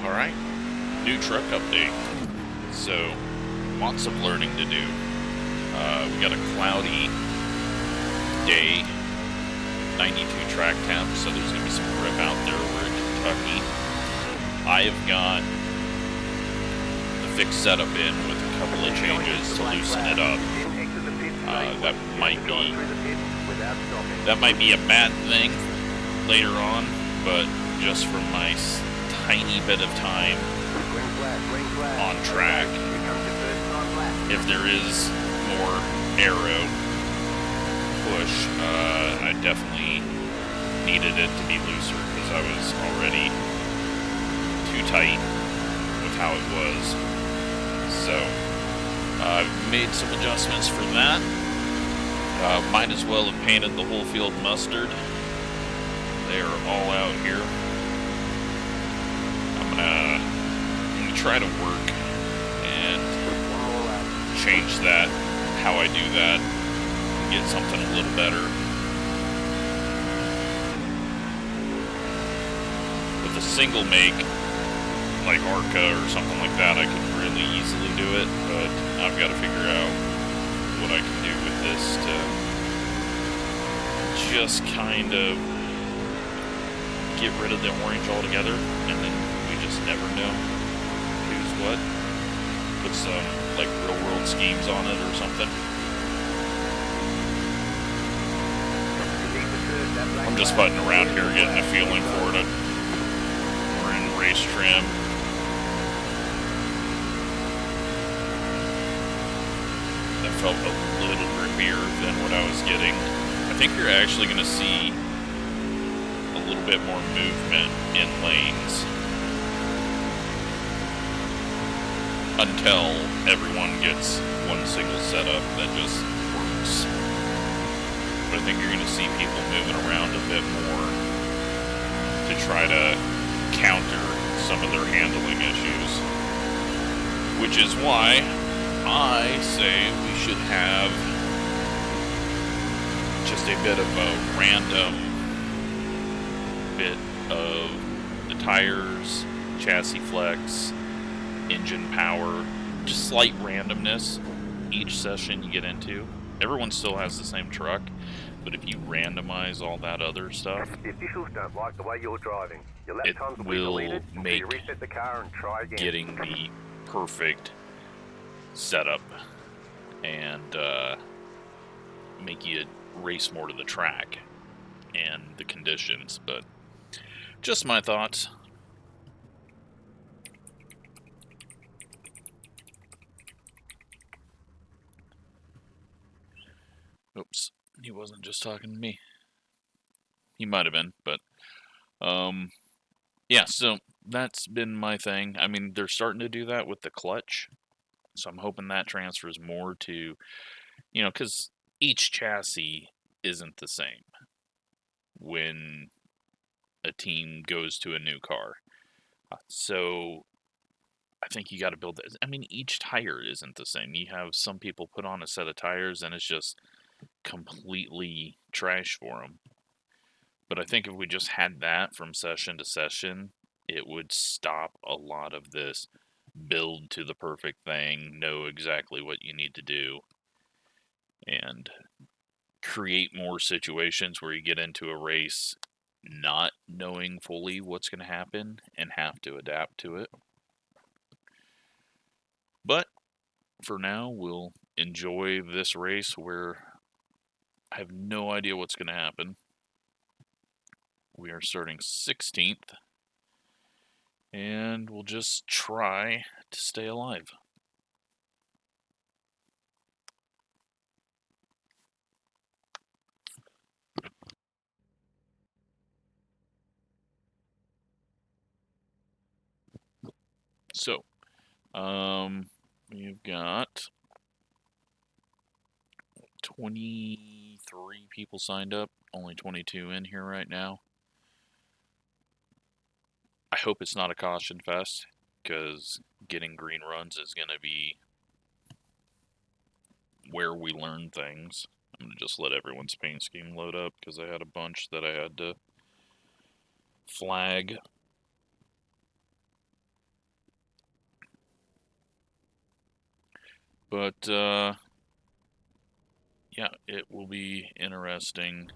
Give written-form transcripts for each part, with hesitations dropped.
Alright, new truck update. So, lots of learning to do. We got a cloudy day, 92 track temp, so there's going to be some grip out there. We're in Kentucky. I have got the fixed setup in with a couple of changes to loosen it up. That might be a bad thing later on, but just from my tiny bit of time on track, if there is more aero push, I definitely needed it to be looser because I was already too tight with how it was. So I've made some adjustments for that. Might as well have painted the whole field mustard. They are all out here. I'm gonna try to work and change that, how I do that, and get something a little better. With a single make, like Arca or something like that, I could really easily do it, but I've got to figure out what I can do with this to just kind of get rid of the orange altogether, and then we just never know who's what. Put some like real world schemes on it or something. I'm just butting around here getting a feeling for it. We're in race trim. That felt a little grippier than what I was getting. I think you're actually going to see a little bit more movement in lanes until everyone gets one single setup that just works. But I think you're going to see people moving around a bit more to try to counter some of their handling issues, which is why I say we should have just a bit of a random bit of the tires, chassis flex, engine power, just slight randomness each session you get into. Everyone still has the same truck, but if you randomize all that other stuff, the officials don't like the way you're driving. Your lap it times will be will deleted, so make you reset the car and try again. getting the perfect setup and make you race more to the track and the conditions. But just my thoughts. Oops, he wasn't just talking to me. He might have been, but yeah, so that's been my thing. I mean, they're starting to do that with the clutch, so I'm hoping that transfers more to, you know, because each chassis isn't the same when a team goes to a new car. So I think you got to build that. I mean, each tire isn't the same. You have some people put on a set of tires and it's just completely trash for them. But I think if we just had that from session to session, it would stop a lot of this build to the perfect thing, know exactly what you need to do, and create more situations where you get into a race not knowing fully what's going to happen and have to adapt to it. But for now, we'll enjoy this race where I have no idea what's going to happen. We are starting 16th, and we'll just try to stay alive. So, we've got 23 people signed up, only 22 in here right now. I hope it's not a caution fest, because getting green runs is going to be where we learn things. I'm going to just let everyone's paint scheme load up, because I had a bunch that I had to flag. But, yeah, it will be interesting.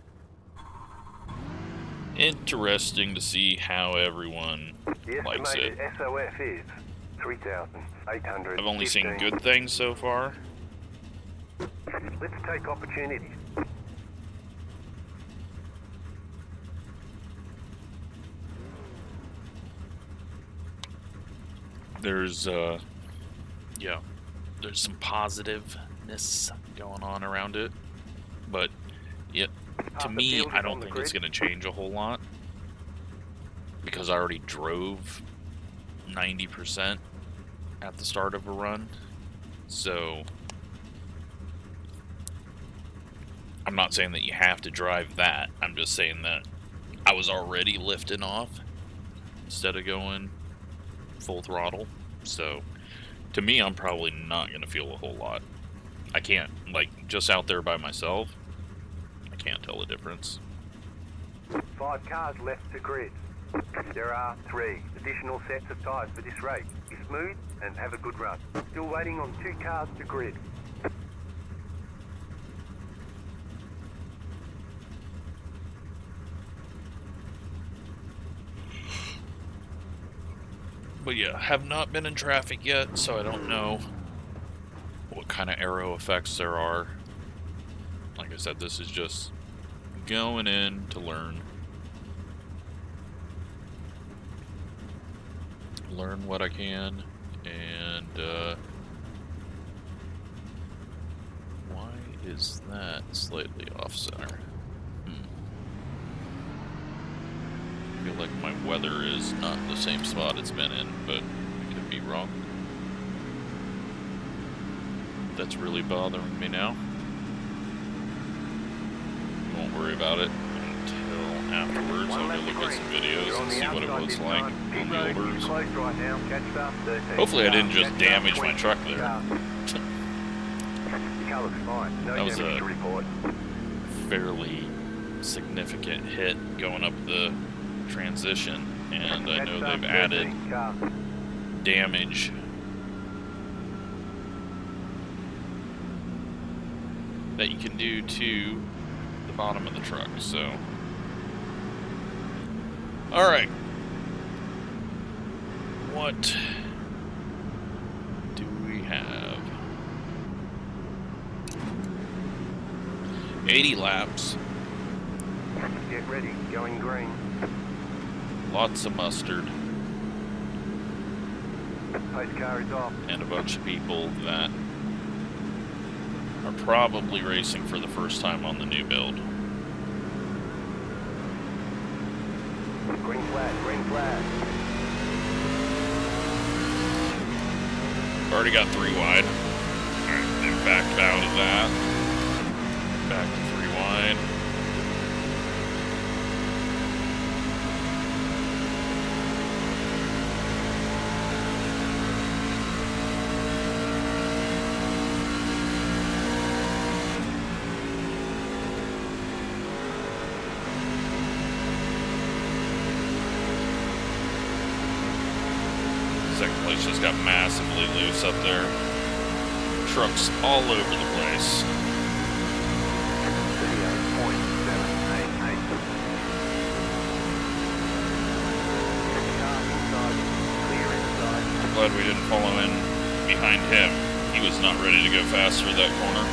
Interesting to see how everyone likes it. The estimated SOF is 3,800. I've only seen good things so far. Let's take opportunities. There's, yeah, there's some positiveness going on around it. But, yeah, to me, I don't think it's going to change a whole lot. Because I already drove 90% at the start of a run. So, I'm not saying that you have to drive that. I'm just saying that I was already lifting off instead of going full throttle. So, to me, I'm probably not going to feel a whole lot. I can't, like, just out there by myself, I can't tell the difference. 5 cars left to grid. There are 3 additional sets of tyres for this race. Be smooth and have a good run. Still waiting on 2 cars to grid. But yeah, have not been in traffic yet, so I don't know what kind of aero effects there are. Like I said, this is just going in to learn. Learn what I can, and why is that slightly off center? I feel like my weather is not the same spot it's been in, but I could be wrong. That's really bothering me now. Won't worry about it until afterwards. I'll go look at some videos and see what it was like on the orders. Hopefully I didn't just damage my truck there. That was a fairly significant hit going up the transition, and I know they've added damage that you can do to the bottom of the truck, so. Alright. What do we have? 80 laps. Get ready, going green. Lots of mustard. Pace car is off. And a bunch of people that are probably racing for the first time on the new build. Green flag, green flag. Already got 3 wide. Alright, they've backed out of that. Back to 3 wide. Second place just got massively loose up there. Trucks all over the place. 38.788. I'm glad we didn't follow in behind him. He was not ready to go fast through that corner.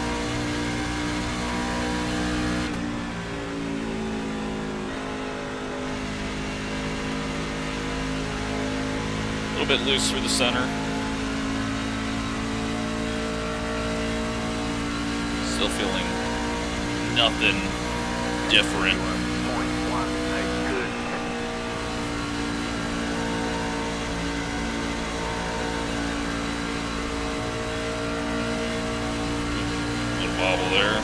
A little bit loose through the center. Still feeling nothing different. Little wobble there.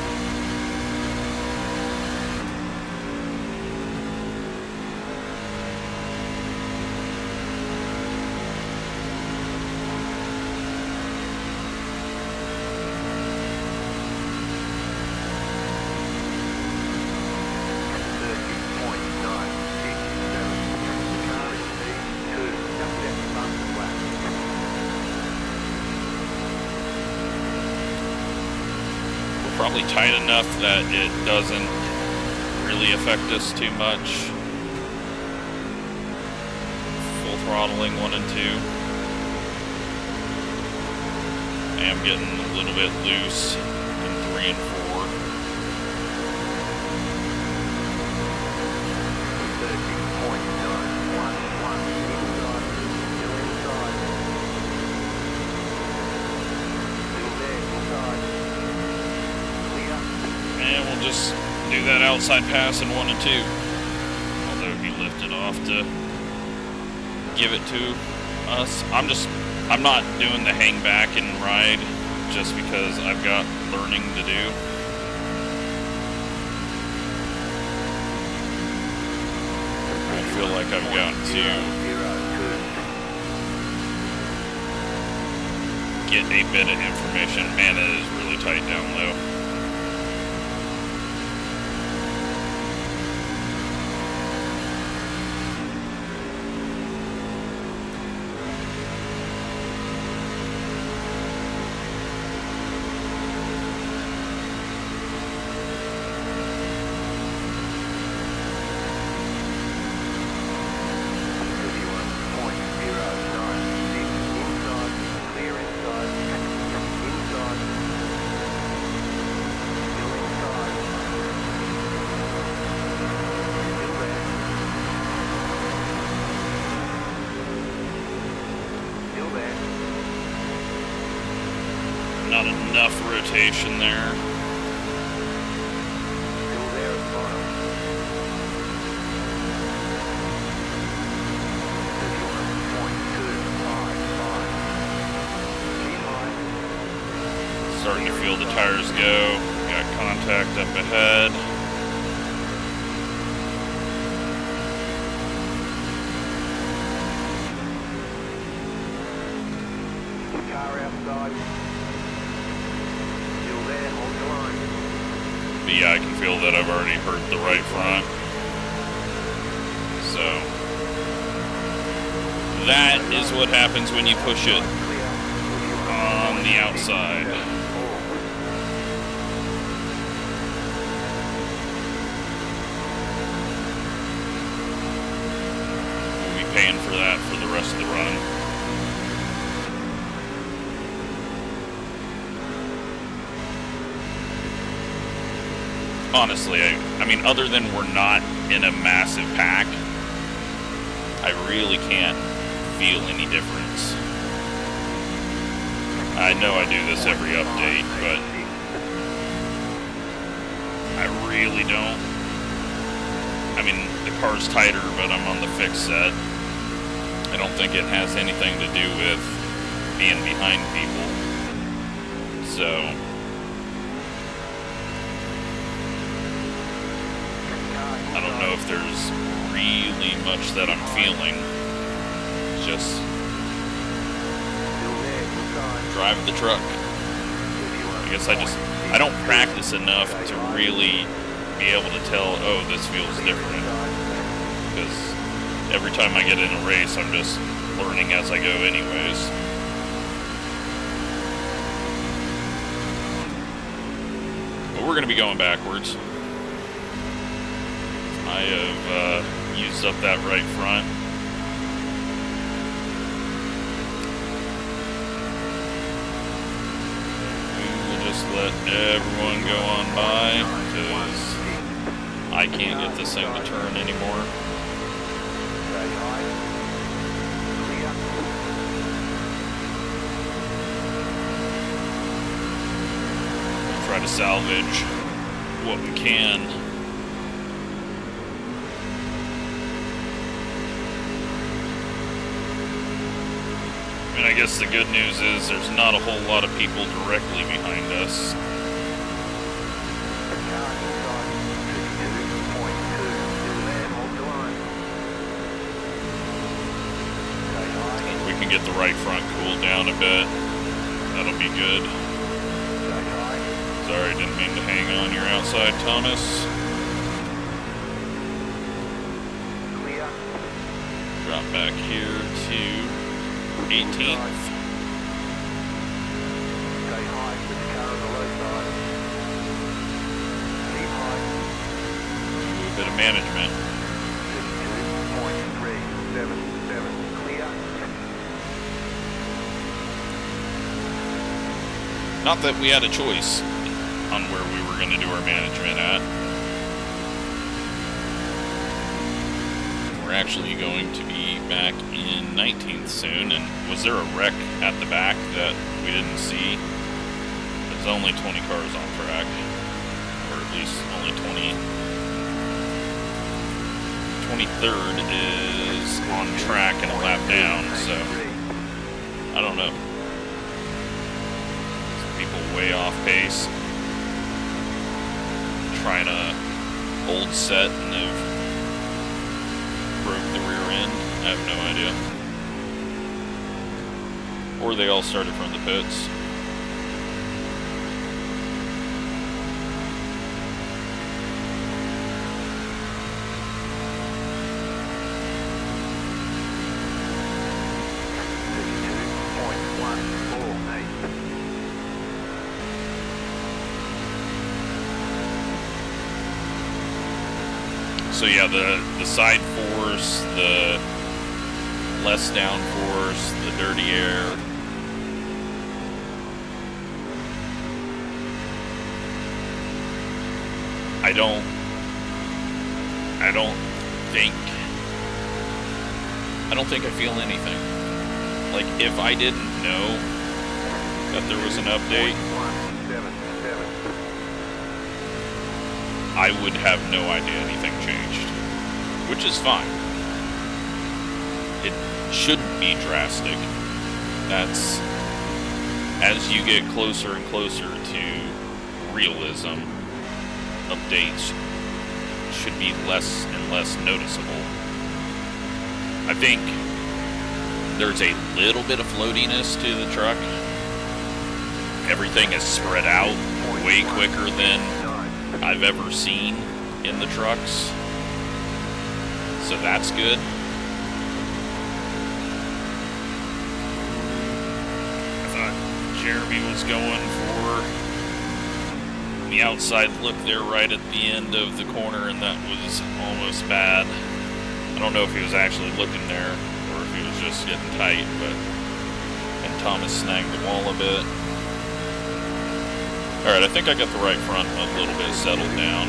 Probably tight enough that it doesn't really affect us too much. Full throttling 1 and 2. I am getting a little bit loose in 3 and 4. And we'll just do that outside pass in 1 and 2. Although he lifted off to give it to us. I'm not doing the hang back and ride just because I've got learning to do. I feel like I've got to get a bit of information. Man, it is really tight down low. Not enough rotation there. Still there at the bottom. 31.255. Starting to feel the tires go. Got contact up ahead. Car outside. Still there, hold the line. But yeah, I can feel that I've already hurt the right front. So that is what happens when you push it on the outside. We'll be paying for that for the rest of the run. Honestly, I mean, other than we're not in a massive pack, I really can't feel any difference. I know I do this every update, but I really don't. I mean, the car's tighter, but I'm on the fixed set. I don't think it has anything to do with being behind people. So I don't know if there's really much that I'm feeling. Just drive the truck. I guess I don't practice enough to really be able to tell, oh, this feels different. Because every time I get in a race, I'm just learning as I go anyways. But we're going to be going backwards. I have used up that right front. We will just let everyone go on by because I can't get this thing to turn anymore. Try to salvage what we can. I mean, I guess the good news is there's not a whole lot of people directly behind us. If we can get the right front cooled down a bit, that'll be good. Sorry, didn't mean to hang on your outside, Thomas. Drop back here to 18th. management. 52.377 clear. Not that we had a choice on where we were going to do our management at. We're actually going to be back in 19th soon, and was there a wreck at the back that we didn't see? There's only 20 cars on track, or at least only 20. 23rd is on track and a lap down, so I don't know. Some people way off pace, trying to hold set and have broke the rear end. I have no idea. Or they all started from the pits. So yeah, the side force, the less downforce, the dirty air. I don't think I feel anything. Like, if I didn't know that there was an update, I would have no idea anything changed, which is fine. It shouldn't be drastic. That's, as you get closer and closer to realism, updates should be less and less noticeable. I think there's a little bit of floatiness to the truck. Everything is spread out way quicker than I've ever seen in the trucks, so that's good. I thought Jeremy was going for the outside look there right at the end of the corner, and that was almost bad. I don't know if he was actually looking there or if he was just getting tight, and Thomas snagged the wall a bit. Alright, I think I got the right front a little bit settled down.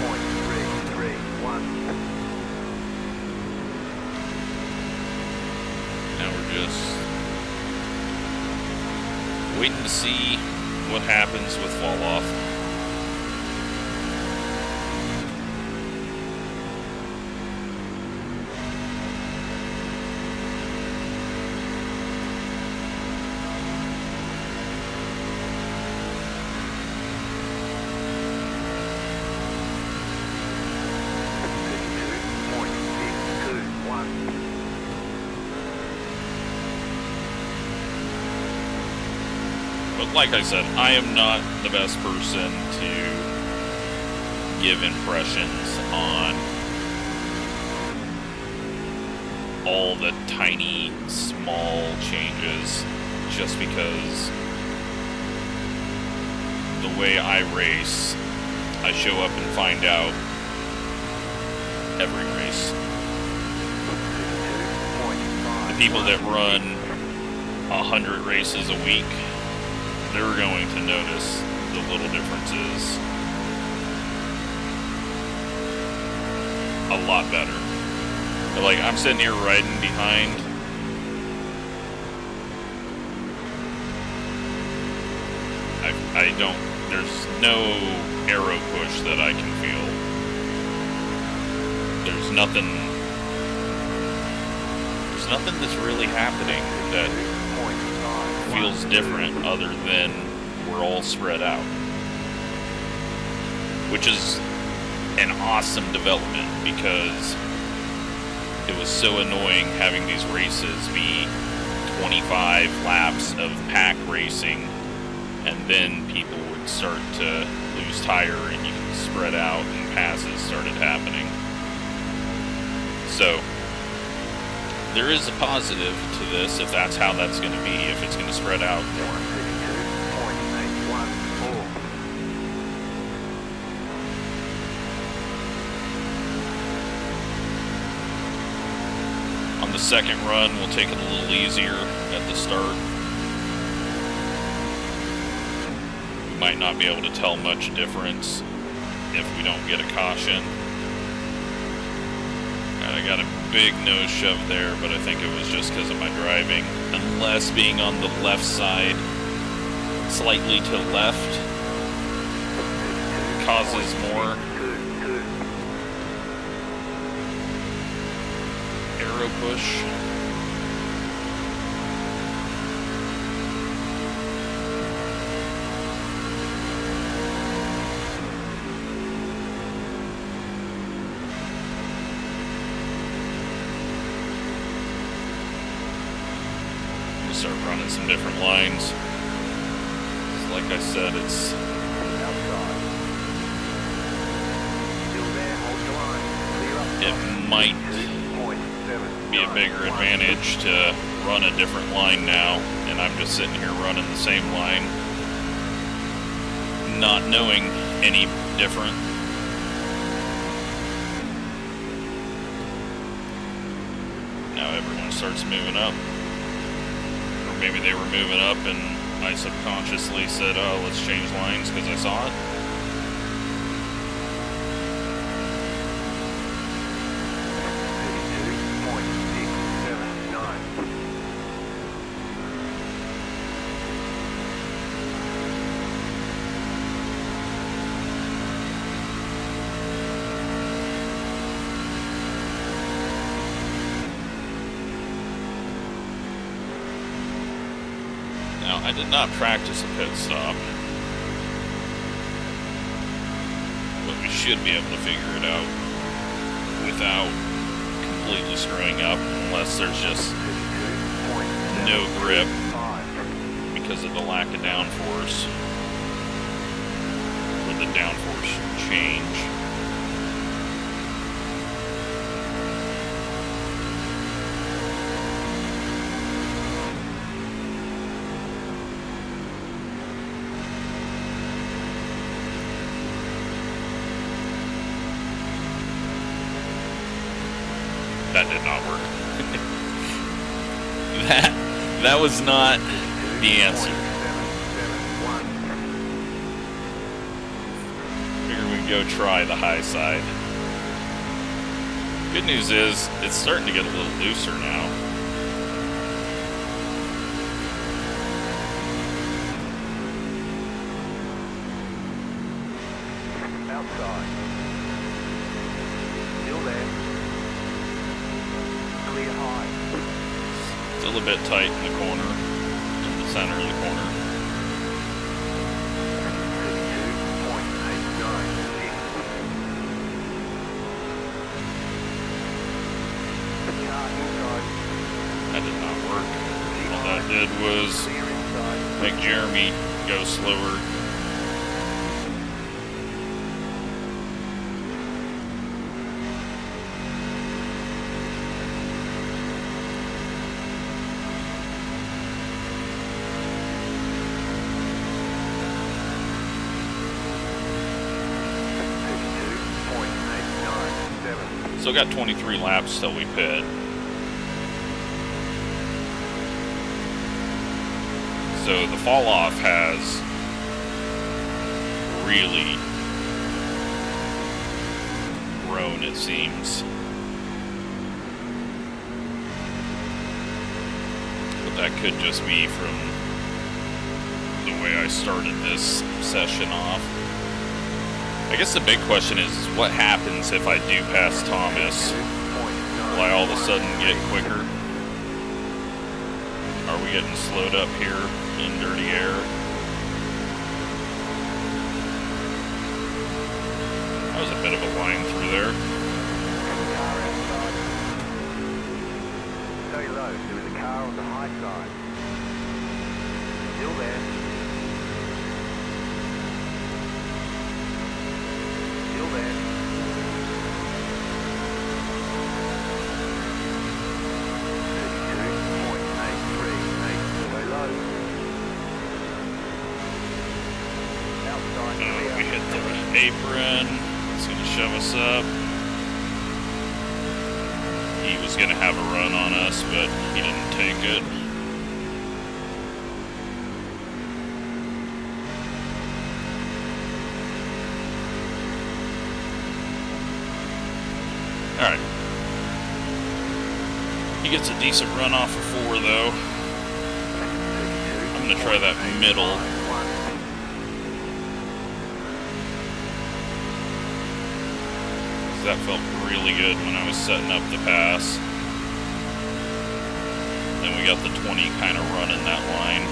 Now we're just waiting to see what happens with fall off. Like I said, I am not the best person to give impressions on all the tiny, small changes, just because the way I race, I show up and find out every race. The people that run 100 races a week, they're going to notice the little differences a lot better. But like, I'm sitting here riding behind I don't, there's no arrow push that I can feel. There's nothing that's really happening that feels different other than we're all spread out, which is an awesome development, because it was so annoying having these races be 25 laps of pack racing, and then people would start to lose tire and you can spread out and passes started happening. So there is a positive to this, if that's how that's going to be, if it's going to spread out more. the second run, we'll take it a little easier at the start. We might not be able to tell much difference if we don't get a caution. I got a big nose shove there, but I think it was just because of my driving. Unless being on the left side, slightly to left, causes more aero push. We'll start running some different lines. Like I said, it's it might be a bigger advantage to run a different line now, and I'm just sitting here running the same line, not knowing any different. Now everyone starts moving up, or maybe they were moving up and I subconsciously said, oh, let's change lines because I saw it. I did not practice a pit stop, but we should be able to figure it out without completely screwing up, unless there's just no grip because of the lack of downforce, or the downforce change. That did not work. that was not the answer. Figure we can go try the high side. Good news is, it's starting to get a little looser now. Outside. Still there. Clear high. Still a bit tight in the corner, in the center of the corner. 32.89. That did not work. All that did was make Jeremy go slower. Still got 23 laps till we pit. So the fall off has really grown, it seems. But that could just be from the way I started this session off. I guess the big question is what happens if I do pass Thomas? Will I all of a sudden get quicker? Are we getting slowed up here in dirty air? That was a bit of a line through there. Stay low, there was a car on the high side. Still there. Still there. We hit the apron. It's going to shove us up. He was going to have a run on us, but he didn't take it. Alright. He gets a decent run off of 4, though. I'm going to try that middle. That felt really good when I was setting up the pass. Then we got the 20 kind of running that line.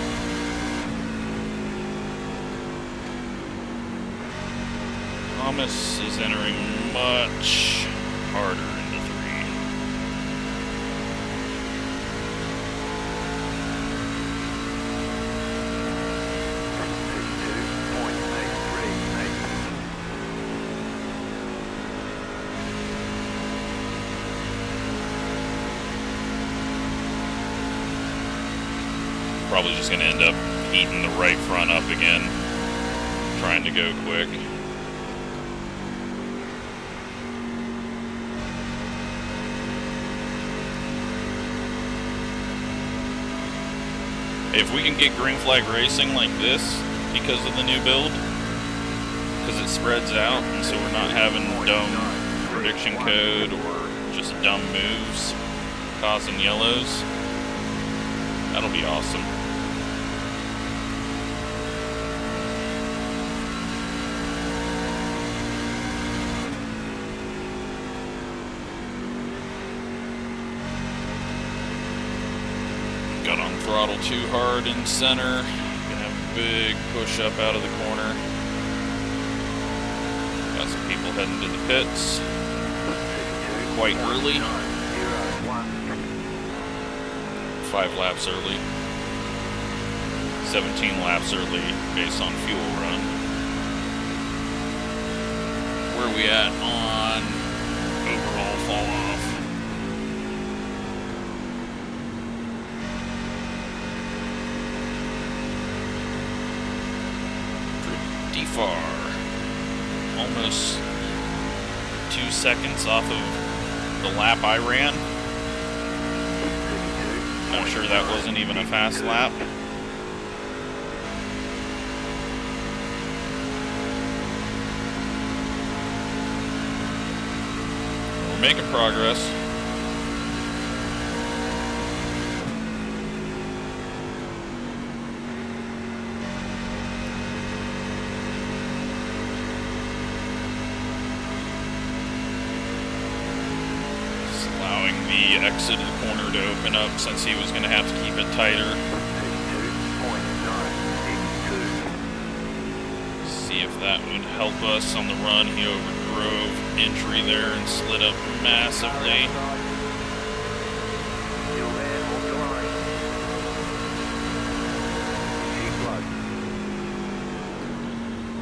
Thomas is entering much harder into 3. Probably just going to end up eating the right front up again, trying to go quick. If we can get green flag racing like this because of the new build, because it spreads out, and so we're not having dumb prediction code or just dumb moves causing yellows, that'll be awesome. Got on throttle too hard in center. Gonna have a big push up out of the corner. Got some people heading to the pits quite early. 5 laps early. 17 laps early based on fuel run. Where are we at on overall fall off? Pretty far. Almost 2 seconds off of the lap I ran. I'm sure that wasn't even a fast lap. We're making progress. Just allowing the exit of the corner to open up since he was going to have to keep it tighter. See if that would help us on the run. He overdrove entry there and slid up massively.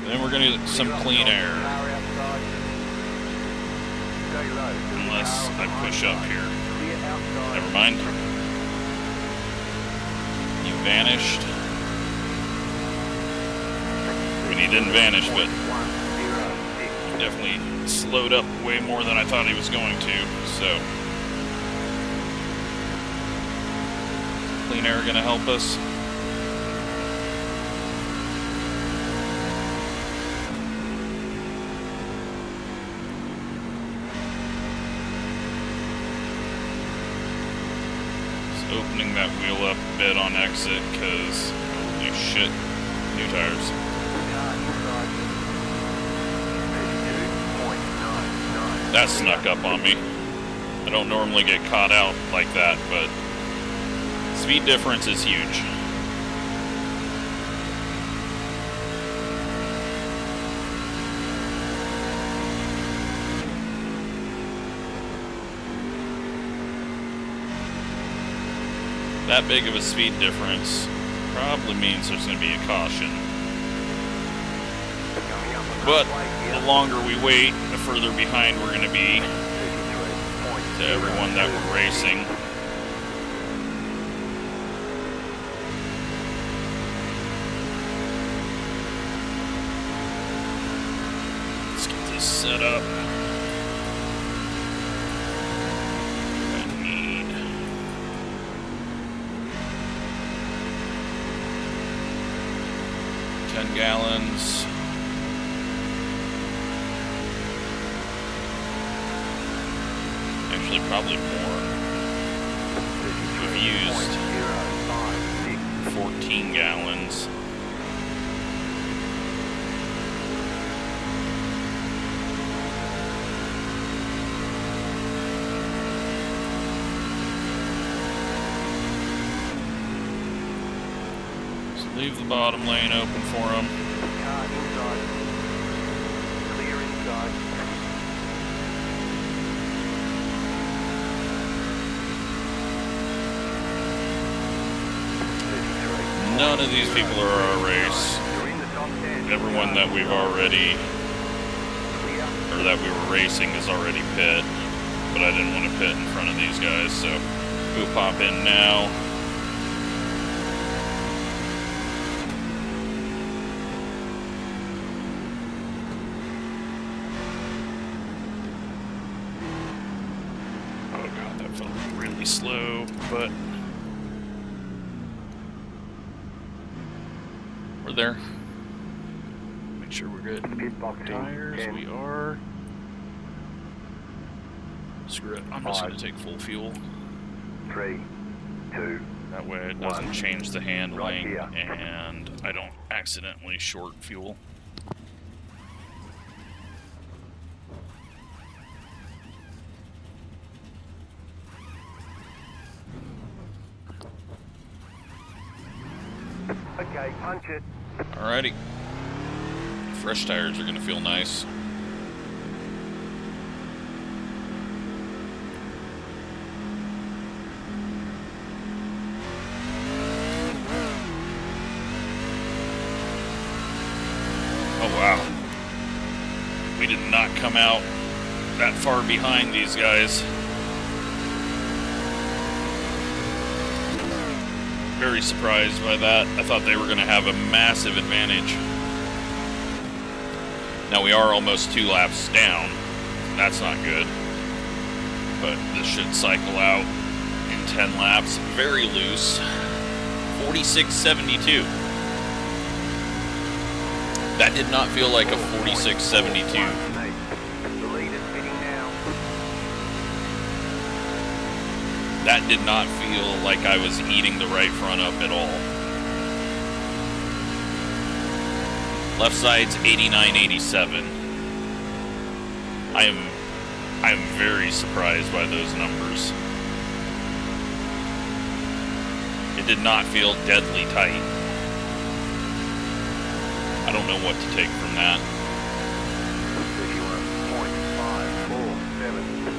Then we're going to get some clean air. Unless I push up here. Never mind. You vanished. I mean, he didn't vanish, but he definitely slowed up way more than I thought he was going to, so. Clean air gonna help us. Opening that wheel up a bit on exit, because holy shit, new tires. That snuck up on me. I don't normally get caught out like that, but speed difference is huge. That big of a speed difference probably means there's going to be a caution. But the longer we wait, the further behind we're going to be to everyone that we're racing. Let's get this set up. I need 10 gallons. Actually, probably more. We've used 14 gallons. Leave the bottom lane open for them. Car inside. Clear inside. None of these people are our race. You're in the top 10. Everyone that we've already, Clear. or that we were racing is already pit. But I didn't want to pit in front of these guys, so we'll pop in now. Slow, but we're there. Make sure we're good. Pit boxing. Tires, 10. we are. Screw it. I'm just going to take full fuel. 3, 2. That way it doesn't change the handling Right here. and I don't accidentally short fuel. Okay, punch it. Alrighty. Fresh tires are going to feel nice. Oh wow. We did not come out that far behind these guys. Very surprised by that. I thought they were going to have a massive advantage. Now we are almost 2 laps down. That's not good. But this should cycle out in 10 laps. Very loose. 46.72. That did not feel like a 46.72. The lead is pitting now. That did not feel like I was eating the right front up at all. Left side's 89.87. I am very surprised by those numbers. It did not feel deadly tight. I don't know what to take from that. 31.547.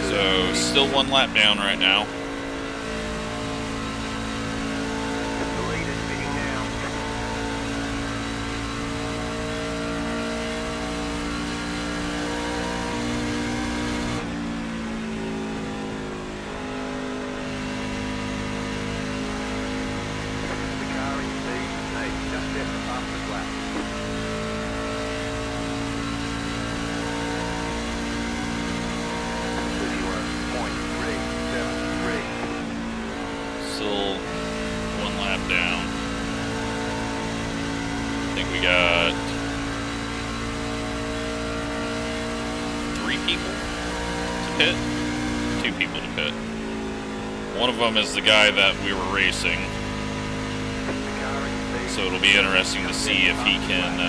So, still 1 lap down right now. The lead is pitting now. The car in P8 just set the fastest lap. Still 1 lap down. I think we got 3 people to pit. 2 people to pit. One of them is the guy that we were racing. So it'll be interesting to see if he can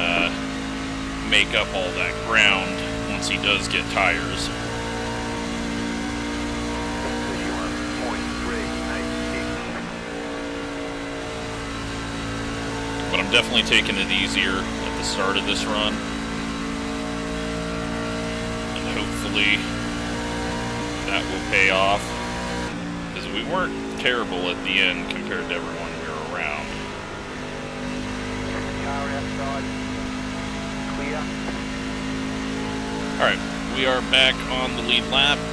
make up all that ground once he does get tires. But I'm definitely taking it easier at the start of this run. And hopefully that will pay off. Because we weren't terrible at the end compared to everyone we were around. Car outside. clear. Alright, we are back on the lead lap. 51.456.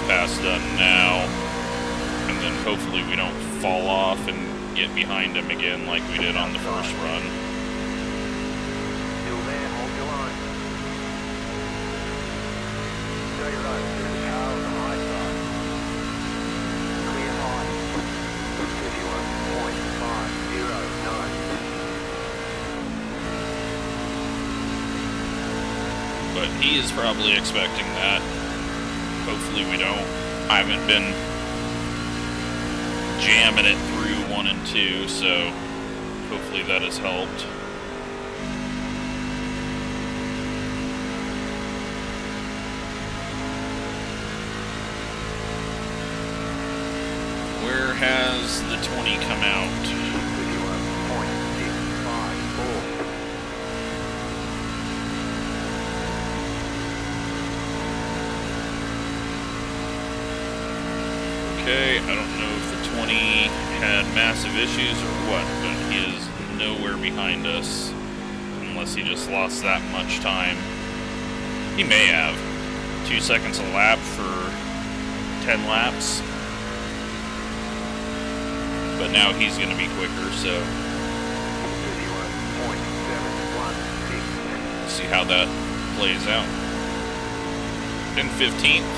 Pass done now, and then hopefully we don't fall off and get behind him again like we did on the first run. Still there, hold your line. Stay right, there's a car on the high side. Clear high. 51.509. But he is probably expecting that. Hopefully we don't. I haven't been jamming it through 1 and 2, so hopefully that has helped. Where has the 20 come out? 51.654. Okay, I don't know if the 20 had massive issues or what, but he is nowhere behind us, unless he just lost that much time. He may have. 2 seconds a lap for 10 laps. But now he's going to be quicker, so... 51.716. see how that plays out. In 15th.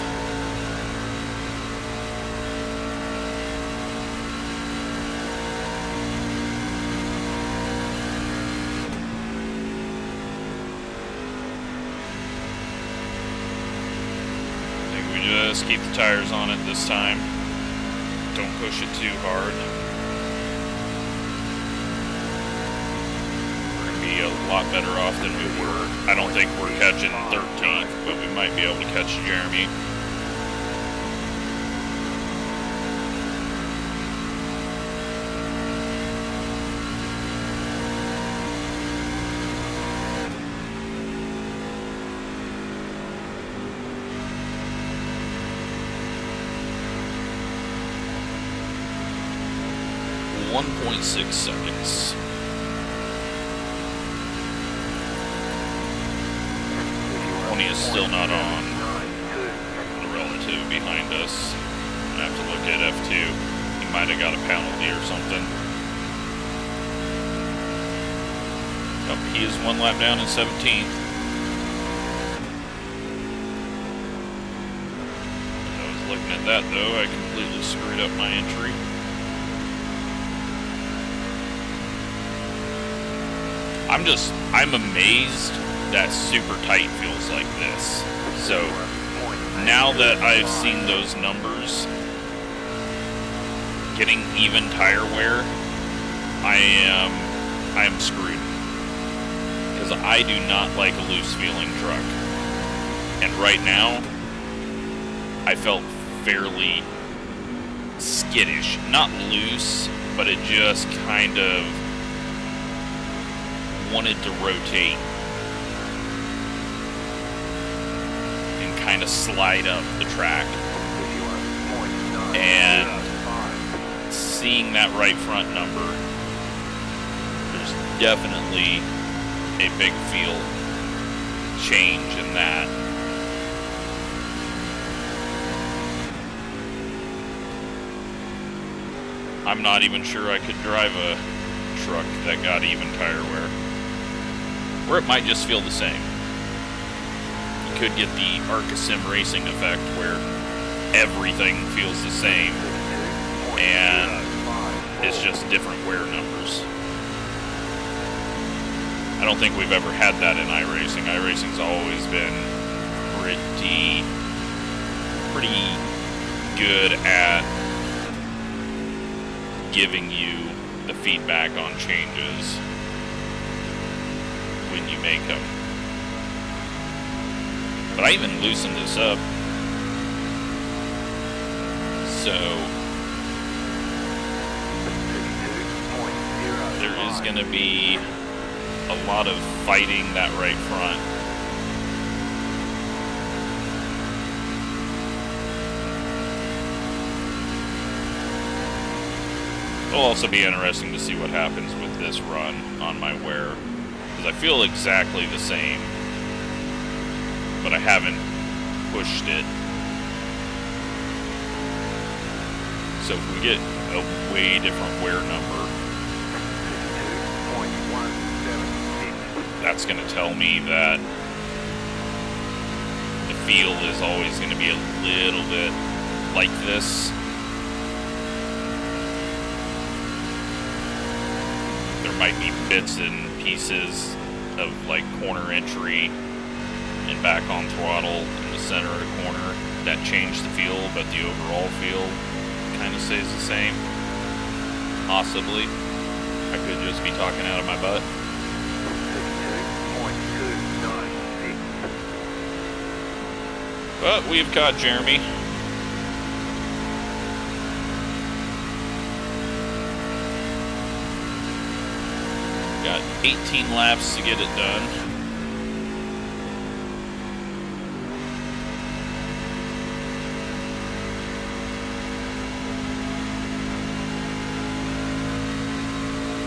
Just keep the tires on it this time. Don't push it too hard. We're going to be a lot better off than we were. I don't think we're catching 13th, but we might be able to catch Jeremy. .6 seconds. 20 is still not on. The relative behind us. I have to look at F2. He might have got a penalty or something. Oh, he is 1 lap down in 17th. As I was looking at that though, I completely screwed up my entry. I'm amazed that super tight feels like this. So now that I've seen those numbers, getting even tire wear, I am screwed. Because I do not like a loose feeling truck. And right now, I felt fairly skittish. Not loose, but it just kind of wanted to rotate and kind of slide up the track. And seeing that right front number, there's definitely a big feel change in that. I'm not even sure I could drive a truck that got even tire wear. Or it might just feel the same. You could get the Sim Racing effect where everything feels the same and it's just different wear numbers. I don't think we've ever had that in iRacing. iRacing's always been pretty good at giving you the feedback on changes when you make them. But I even loosened this up. So there is going to be a lot of fighting that right front. It'll also be interesting to see what happens with this run on my wear, because I feel exactly the same, but I haven't pushed it. So if we get a way different wear number, that's going to tell me that the feel is always going to be a little bit like this. There might be bits and pieces of like corner entry and back on throttle in the center of the corner that change the feel, but the overall feel kind of stays the same. Possibly. I could just be talking out of my butt. But we've caught Jeremy. Got 18 laps to get it done.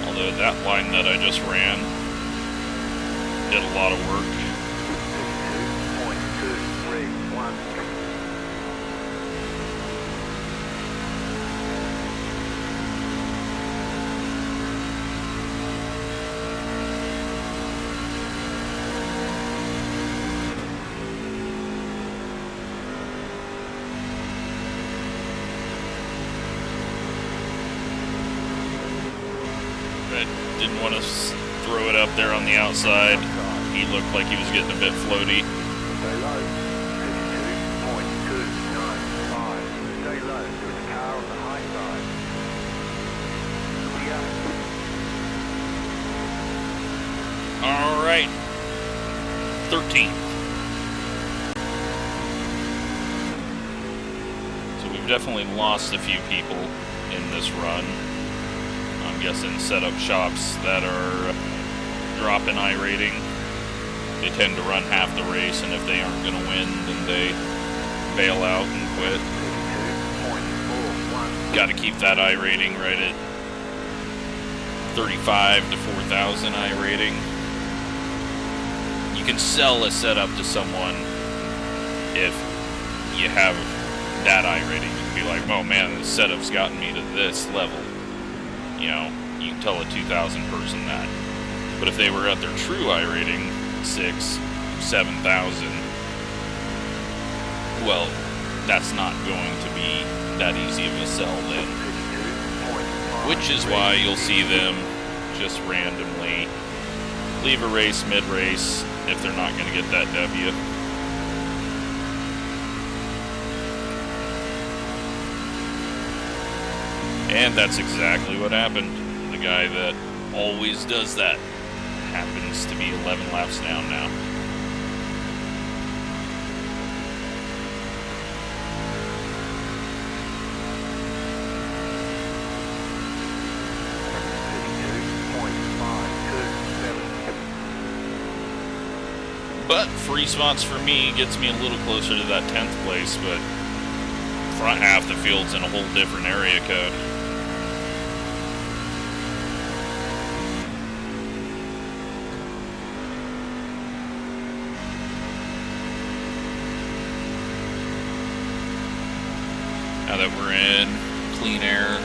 Although that line that I just ran did a lot of work. Didn't want to throw it up there on the outside. He looked like he was getting a bit floaty. Stay low. 52.295. Stay low. There's a car on the high side. All right. 13th. So we've definitely lost a few people in this run. I'm guessing setup shops that are dropping iRating. They tend to run half the race, and if they aren't going to win, then they bail out and quit. Got to keep that iRating right at 35 to 4,000 iRating. You can sell a setup to someone if you have that iRating. You can be like, oh man, this setup's gotten me to this level. You know, you can tell a 2,000 person that. But if they were at their true iRating, 6,000, 7,000, well, that's not going to be that easy of a sell then. Which is why you'll see them just randomly leave a race mid-race if they're not going to get that W. And that's exactly what happened. The guy that always does that happens to be 11 laps down now. But free spots for me gets me a little closer to that 10th place, but front half the field's in a whole different area code. Now that we're in clean air,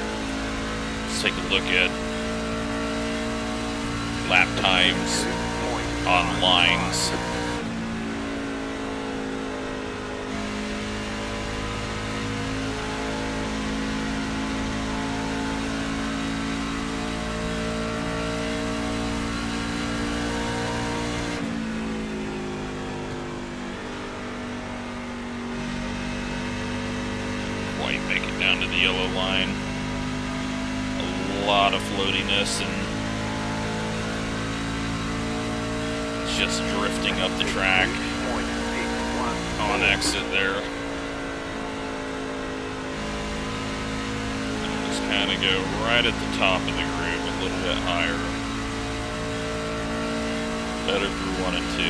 let's take a look at lap times on lines. yellow line. A lot of floatiness and just drifting up the track on exit there. And just kind of go right at the top of the groove, a little bit higher. Better through 1 and 2.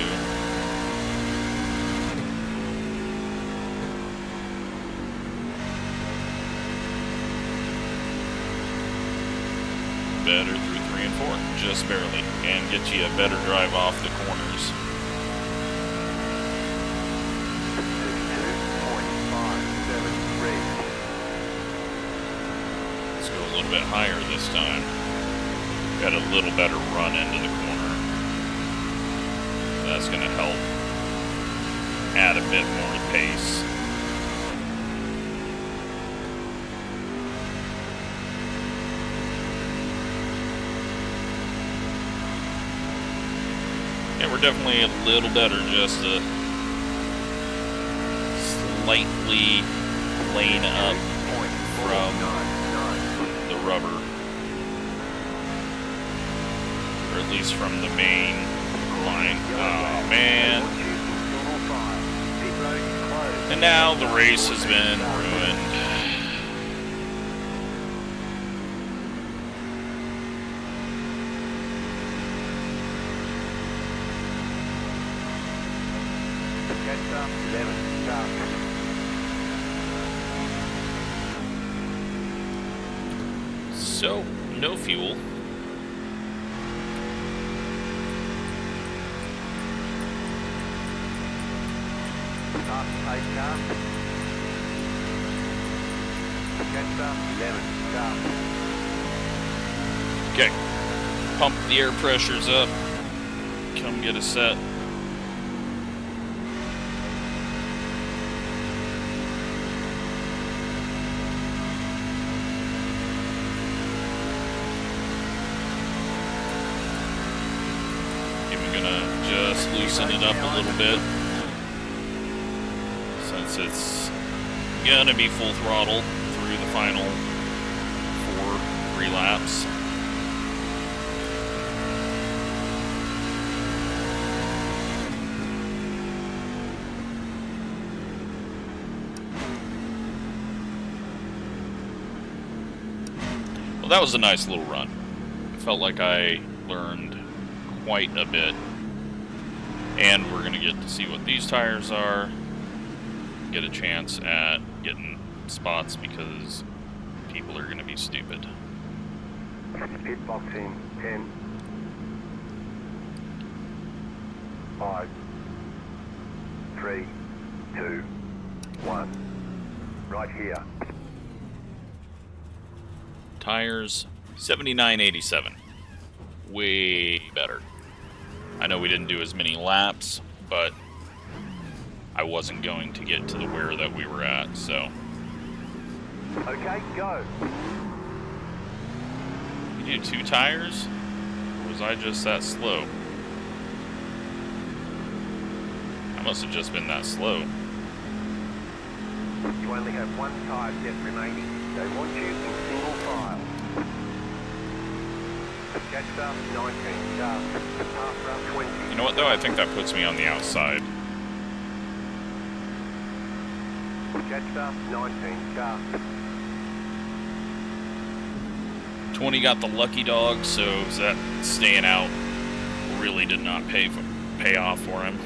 Better through 3 and 4, just barely, and get you a better drive off the corners. 62.573. Let's go a little bit higher this time. Got a little better run into the corner. That's going to help add a bit more pace. Yeah, we're definitely a little better, just a slightly lane up from the rubber. Or at least from the main line. Oh, man. And now the race has been ruined. So, no fuel. Okay, pump the air pressures up. Come get a set. Loosen it up a little bit, since it's gonna be full throttle through the final 4 laps. Well, that was a nice little run. It felt like I learned quite a bit. And we're going to get to see what these tires are, get a chance at getting spots because people are going to be stupid. Pit box in 10, 5, 3, 2, 1. Right here. Tires 79.87. Way better. I know we didn't do as many laps, but I wasn't going to get to the where that we were at, so. Okay, go. You do 2 tires? Or was I just that slow? I must have just been that slow. You only have 1 tire depth remaining. They want you in single file. Catch up 19, half round 20. You know what though? I think that puts me on the outside. Catch up 19, 20 got the lucky dog, so that staying out really did not pay off for him.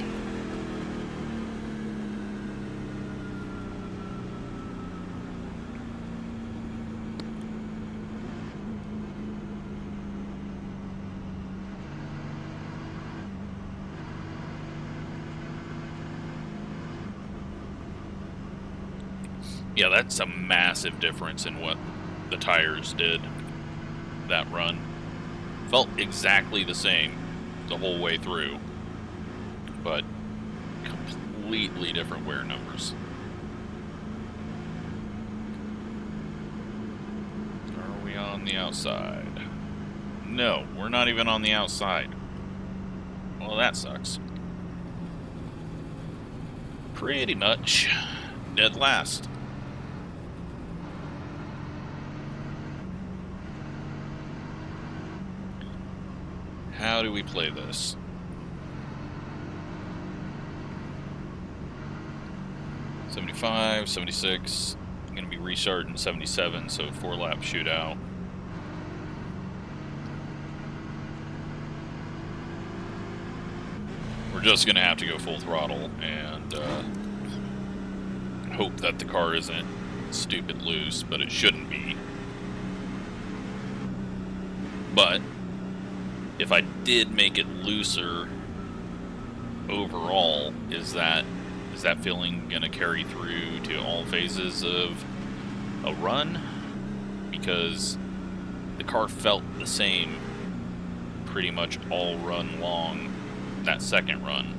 Yeah, that's a massive difference in what the tires did that run. Felt exactly the same the whole way through, but completely different wear numbers. Are we on the outside? No, we're not even on the outside. Well, that sucks. Pretty much dead last. how do we play this? '75, '76. I'm going to be restarting '77, so 4-lap shootout. We're just going to have to go full throttle and hope that the car isn't stupid loose, but it shouldn't be. But if I did make it looser overall, is that feeling going to carry through to all phases of a run? Because the car felt the same pretty much all run long, that second run.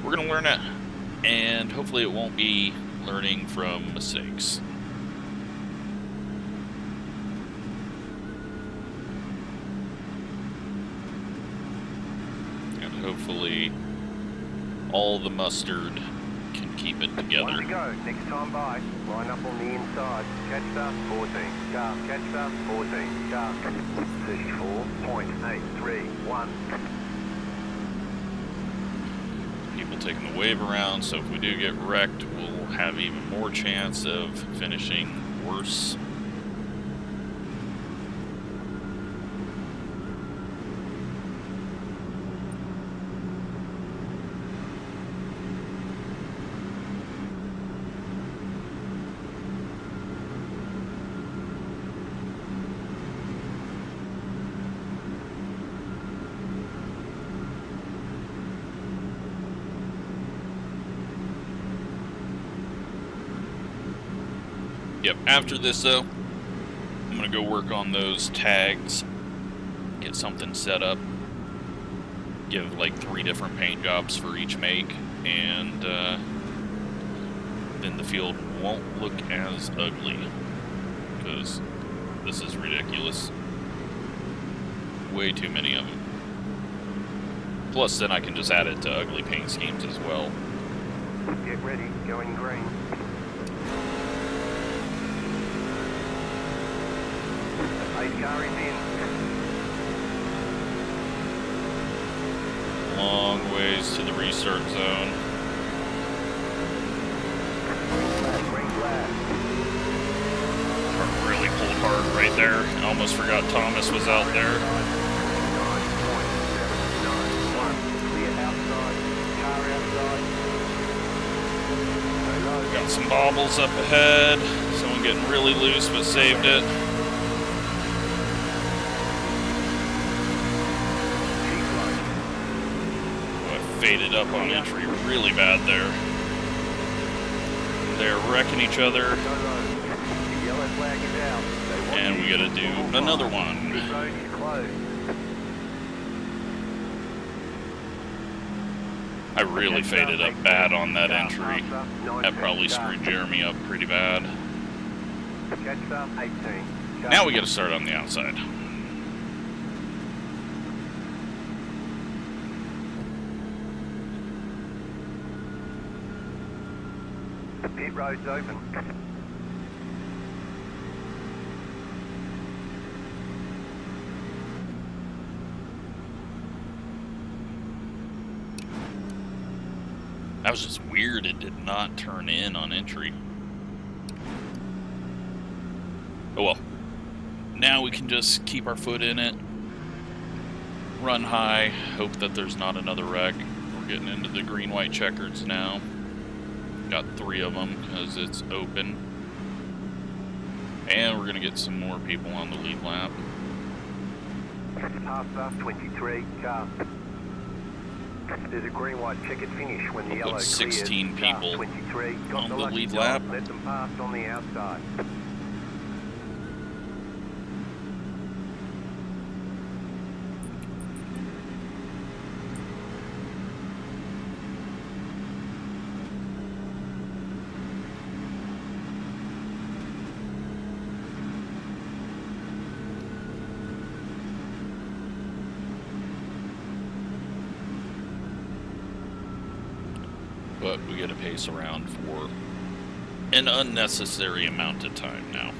We're going to learn it, and hopefully it won't be learning from mistakes. And hopefully all the mustard can keep it together. One to go, next time by. Line up on the inside. Catch start 14. Car. Catch start 14. Car. 34.831. People taking the wave around, so if we do get wrecked, we'll have even more chance of finishing worse. Yep, after this though, I'm gonna go work on those tags, get something set up, give like 3 different paint jobs for each make, and then the field won't look as ugly, because this is ridiculous. Way too many of them. Plus then I can just add it to ugly paint schemes as well. Get ready, going green. Car is in. Long ways to the restart zone. Green flag. Really pulled hard right there. I almost forgot Thomas was out there. 9.791. Clear outside. Car outside. Got some bobbles up ahead. Someone getting really loose but saved it. Faded up on entry really bad there. They're wrecking each other. And we gotta do another one. I really faded up bad on that entry. That probably screwed Jeremy up pretty bad. Now we gotta start on the outside. Pit road's open. That was just weird, it did not turn in on entry. Oh well. Now we can just keep our foot in it, run high, hope that there's not another wreck. We're getting into the green-white checkers now. Got 3 of them because it's open. And we're going to get some more people on the lead lap. Pasta 23, car. There's a green-white checkered finish when the yellow 16 clears. people 23. on the lead lap. Let them pass on the outside. But we get to pace around for an unnecessary amount of time now.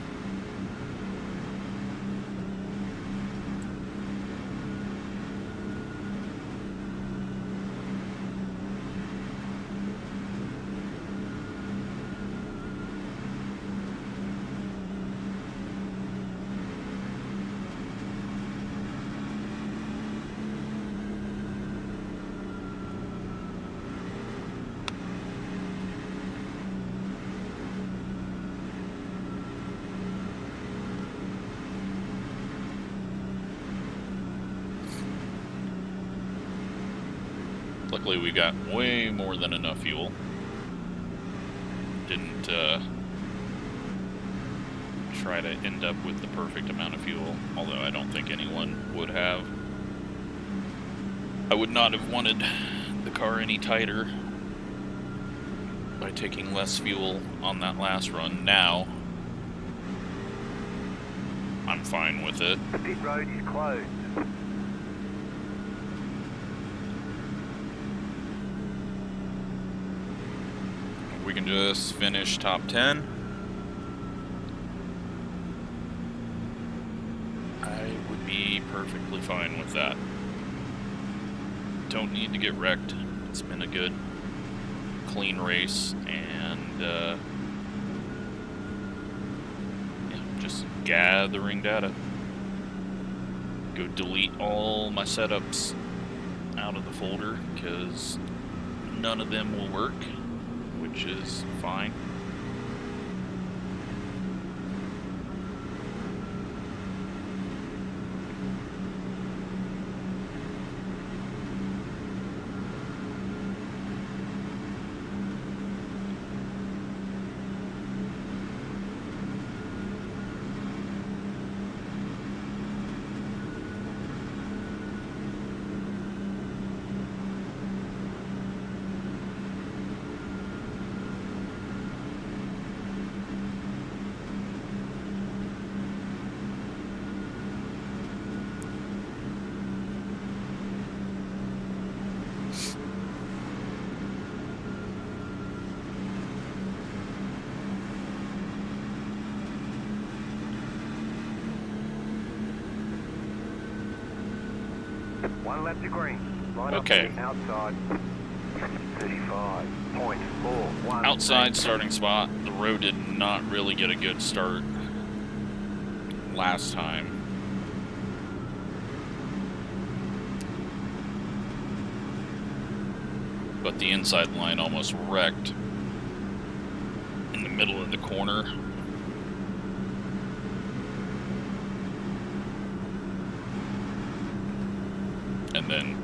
Luckily, we got way more than enough fuel. Didn't try to end up with the perfect amount of fuel, although I don't think anyone would have. I would not have wanted the car any tighter by taking less fuel on that last run. Now, I'm fine with it. The pit road is closed. We can just finish top 10. I would be perfectly fine with that. Don't need to get wrecked. It's been a good, clean race, and yeah, just gathering data. Go delete all my setups out of the folder because none of them will work, which is fine. One lap to green. Line Okay. up on the outside. 35.41. Outside starting spot. The road did not really get a good start last time. But the inside line almost wrecked in the middle of the corner. And then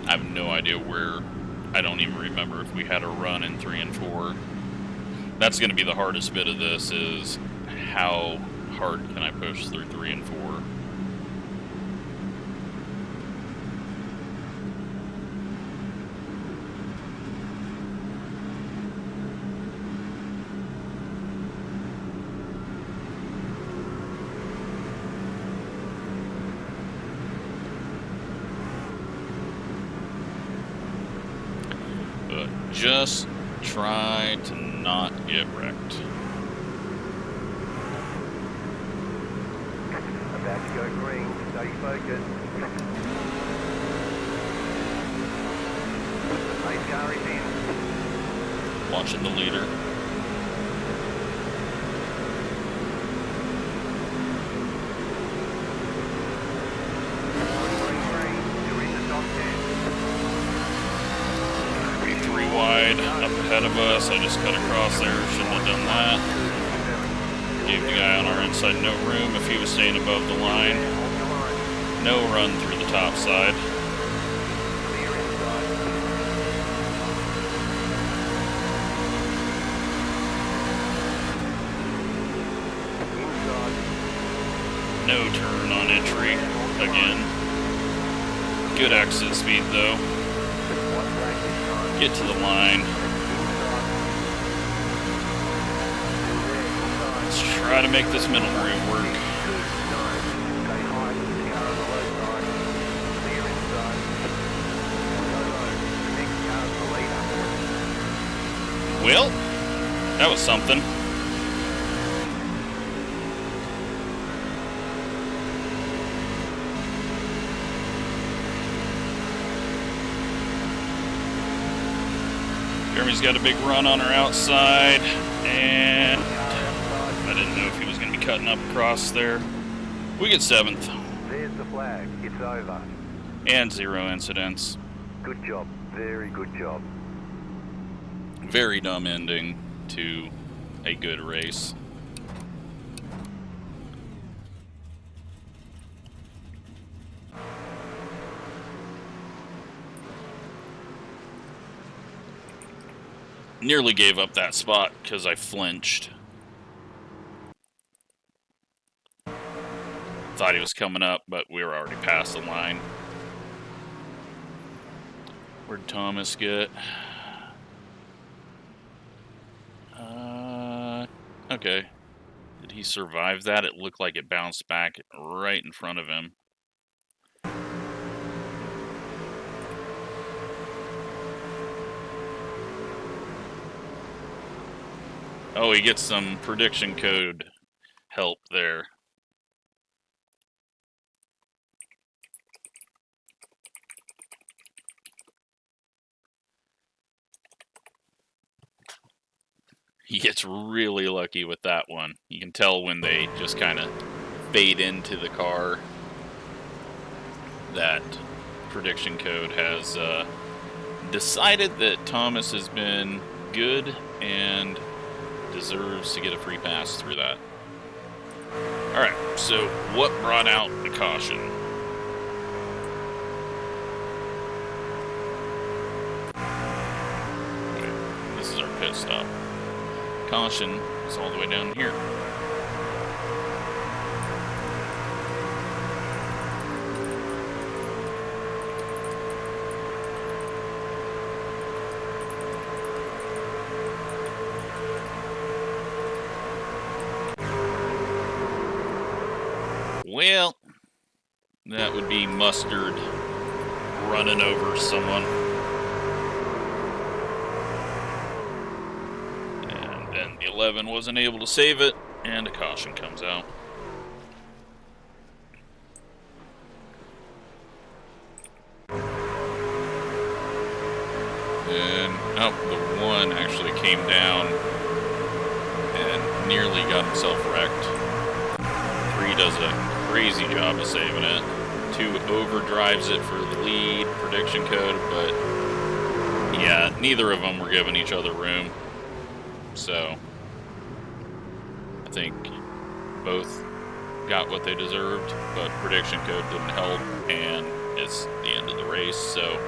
I have no idea where. I don't even remember if we had a run in 3 and 4. That's going to be the hardest bit of this, is how hard can I push through 3 and 4. Just try to not get wrecked. About to go green. Stay focused. Pace car is in. Watching the leader. You're in the top 10. Wide up ahead of us. I just cut across there. Shouldn't have done that. Gave the guy on our inside no room if he was staying above the line. No run through the top side. No turn on entry again. Good exit speed though. Get to the line. Let's try to make this middle room work. Well, that was something. Jeremy's got a big run on our outside, and I didn't know if he was going to be cutting up across there. We get 7th. There's the flag. It's over. And 0 incidents. Good job. Very good job. Very dumb ending to a good race. Nearly gave up that spot because I flinched. Thought he was coming up, but we were already past the line. Where'd Thomas get? Okay. Did he survive that? It looked like it bounced back right in front of him. Oh, he gets some prediction code help there. He gets really lucky with that one. You can tell when they just kind of fade into the car that prediction code has decided that Thomas has been good and deserves to get a free pass through that. Alright, so what brought out the caution? Wait, this is our pit stop. Caution is all the way down here. Well, that would be Mustard running over someone. And then the 11 wasn't able to save it, and a caution comes out. And, oh, the 1 actually came down and nearly got himself wrecked. 3 does a crazy job of saving it. 2 overdrives it for the lead, prediction code, but yeah, neither of them were giving each other room. So, I think both got what they deserved, but prediction code didn't help, and it's the end of the race, so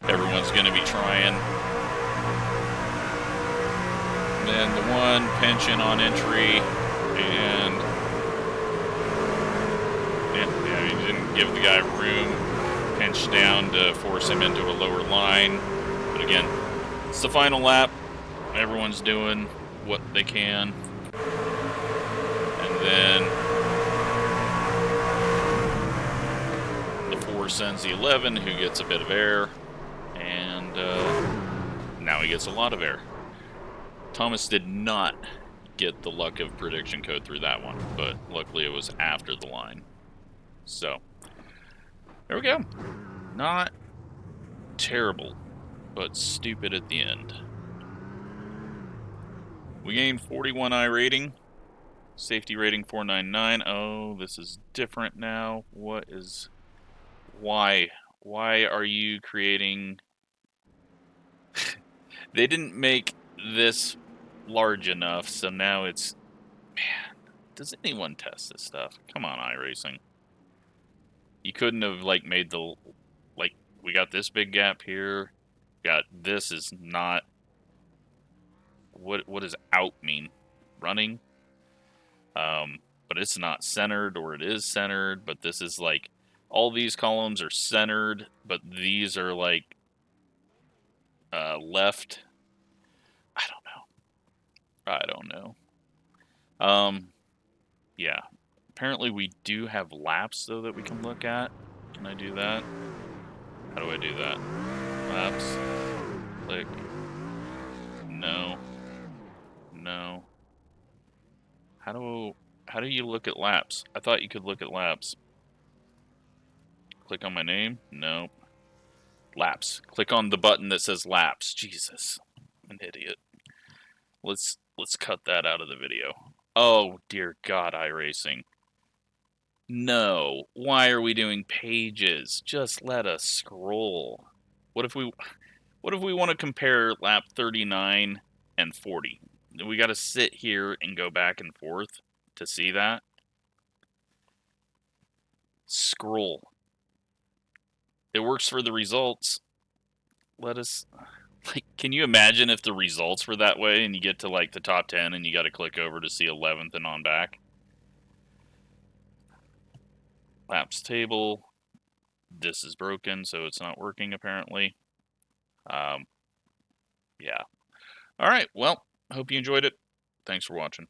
everyone's going to be trying. And then the 1 pinching on entry, and yeah, he didn't give the guy room, pinched down to force him into a lower line. But again, it's the final lap. Everyone's doing what they can. And then the 4 sends the 11, who gets a bit of air. And now he gets a lot of air. Thomas did not get the luck of prediction code through that one, but luckily it was after the line. So, there we go. Not terrible, but stupid at the end. We gained 41 iRating. Safety rating 499. Oh, this is different now. What is... Why? Why are you creating... They didn't make this large enough, so now it's... Man, does anyone test this stuff? Come on, iRacing. You couldn't have, like, made the... Like, we got this big gap here. Got this is not... What does out mean? Running? But it's not centered, or it is centered, but this is like... All these columns are centered, but these are, like, left. I don't know. Yeah. Apparently we do have laps, though, that we can look at. Can I do that? How do I do that? Laps. Click. No. No. How do you look at laps? I thought you could look at laps. Click on my name? Nope. Laps. Click on the button that says laps. Jesus. I'm an idiot. Let's cut that out of the video. Oh, dear God, iRacing. No. Why are we doing pages? Just let us scroll. What if we want to compare lap 39 and 40? We got to sit here and go back and forth to see that? Scroll. It works for the results. Let us Like, can you imagine if the results were that way and you get to like the top 10 and you got to click over to see 11th and on back? Laps table. This is broken, so it's not working apparently. Yeah. All right. Well, hope you enjoyed it. Thanks for watching.